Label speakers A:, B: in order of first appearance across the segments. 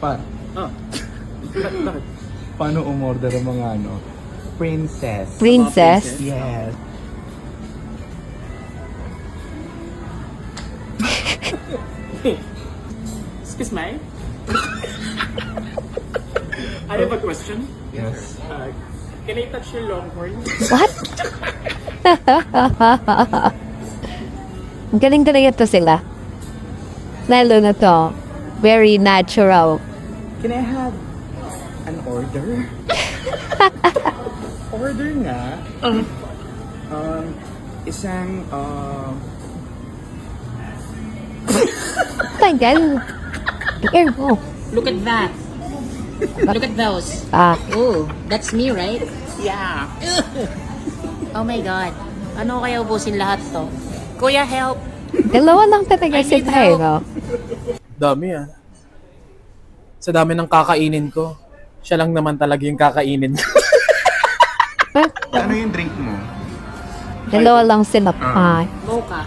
A: Pa,
B: Ah. Bakit?
A: paano umorder ang mga princess?
C: Princess?
A: Yes.
B: Excuse me? I have a question.
A: Yes.
B: Can I touch your longhorn?
C: What? Ang galing talaga to sila. Lalo na to. Very natural.
A: Can I have an order? Order nga. Isang,
C: Tagal. Air mo.
D: Look at that. Look at those.
C: Ah,
D: Oh, that's me, right?
B: Yeah.
D: Oh my God. Ano kaya ubusin lahat to? Kuya, help!
C: dalawa lang talaga
D: I
C: si
D: need
C: tayo,
D: help.
C: no?
B: Dami ah. Sa dami ng kakainin ko, siya lang naman talaga yung kakainin ko.
A: ano yung drink mo?
C: Dalawa lang sila pa.
D: Mocha.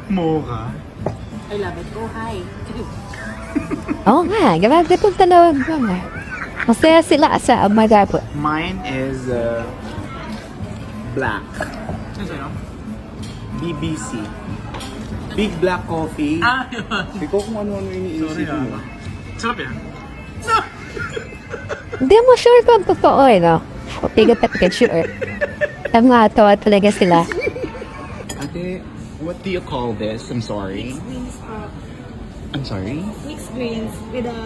A: Mocha.
D: I love it. Oh, hi.
C: Oo nga, grabe itong dalawa. Masaya sila sa Amarapo.
A: Mine is black. BBC. Big Black Coffee. Hindi ko kung ano-ano iniisip mo.
B: Sarap yan.
C: Hindi mo sure kung totoo, no? Pigat at pigat sure. Tama, tawa talaga sila.
A: Ate, what do you call this? I'm sorry. I'm sorry?
E: Mixed greens with a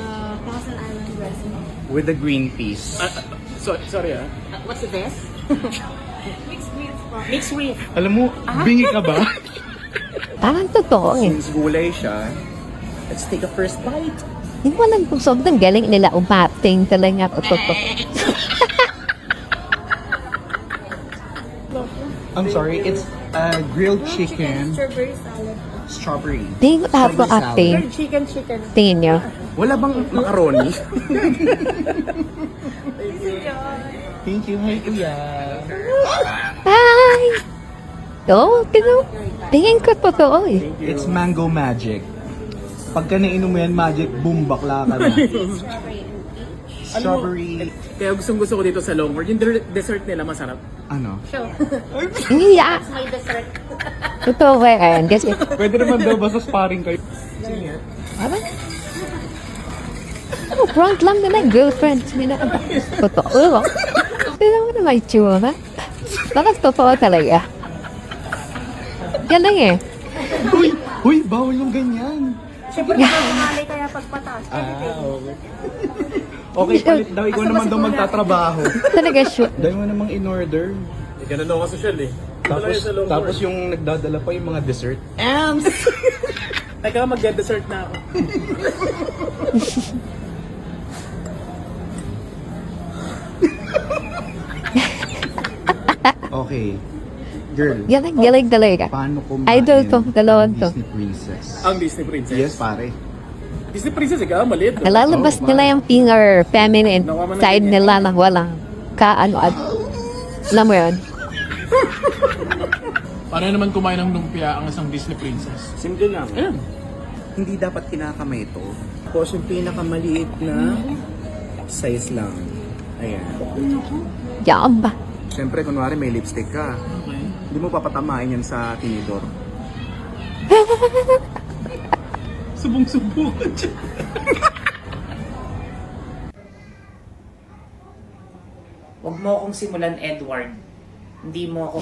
E: Thousand Island dressing.
A: With the green peas.
B: Sorry ah.
D: What's this?
E: Mixed greens po.
D: Mixed with.
A: Alam mo, bingi ka ba?
C: Parang totoo eh.
A: Since gulay siya, let's take a first bite.
C: Hindi mo lang kung sobrang galing nila umating talaga totoo.
A: I'm sorry, it's grilled chicken,
E: Strawberry salad.
A: strawberry.
C: Tingin ko lahat ko
A: Strawberry
C: acting.
E: Grilled chicken.
C: Tingin nyo.
A: Wala bang macaroni? Thank you. Hi, kuya.
C: Hi! Oo, tingin ko totoo eh.
A: It's mango magic. Pagka nainom mo yan, magic, boom, bakla ka na. Strawberry,
B: Kaya gusto ko dito sa Longhorn. Yung dessert nila masarap.
A: ano?
C: Iya.
D: My dessert.
C: Totoo ba yan? Kasi,
A: Pwede naman daw, basta sparring kayo.
C: ano? Oh, prank lang nila, girlfriend. Nila. Totoo. Tingnan mo na may tsura. Bakit totoo talaga? Galing eh.
A: Huy, bawal yung ganyan.
E: Siyempre, pag kaya pagpataas.
A: Okay. Okay, palit daw. Ikaw naman daw magtatrabaho.
C: Talaga shoot.
A: Dahil mo namang in-order.
B: Ganun ako social eh.
A: Tapos yung nagdadala pa yung mga dessert.
B: Teka, magde-dessert na ako.
A: Okay. Girl,
C: Galing talaga.
A: paano kumain
C: Idol to, dalawang
A: ang
C: to.
A: Disney Princess?
B: Ang Disney Princess.
A: Yes, pare.
B: Disney Princess, ikaw, maliit.
C: Nalalabas
A: Oh,
C: nila yung finger feminine side nila ng walang kaano at alam mo yun?
B: Paano naman kumain ng lumpia ang isang Disney Princess?
A: Simple lang.
B: Ayun.
A: Hindi dapat kinakamay ito. Tapos yung pinakamaliit na size lang. Ayan.
C: Yan ba?
A: Siyempre, kunwari may lipstick ka.
B: Okay.
A: Hindi mo papatamain yan sa tinidor.
B: Subong-subong ka dyan.
D: Huwag mo akong simulan, Edward. Hindi mo ako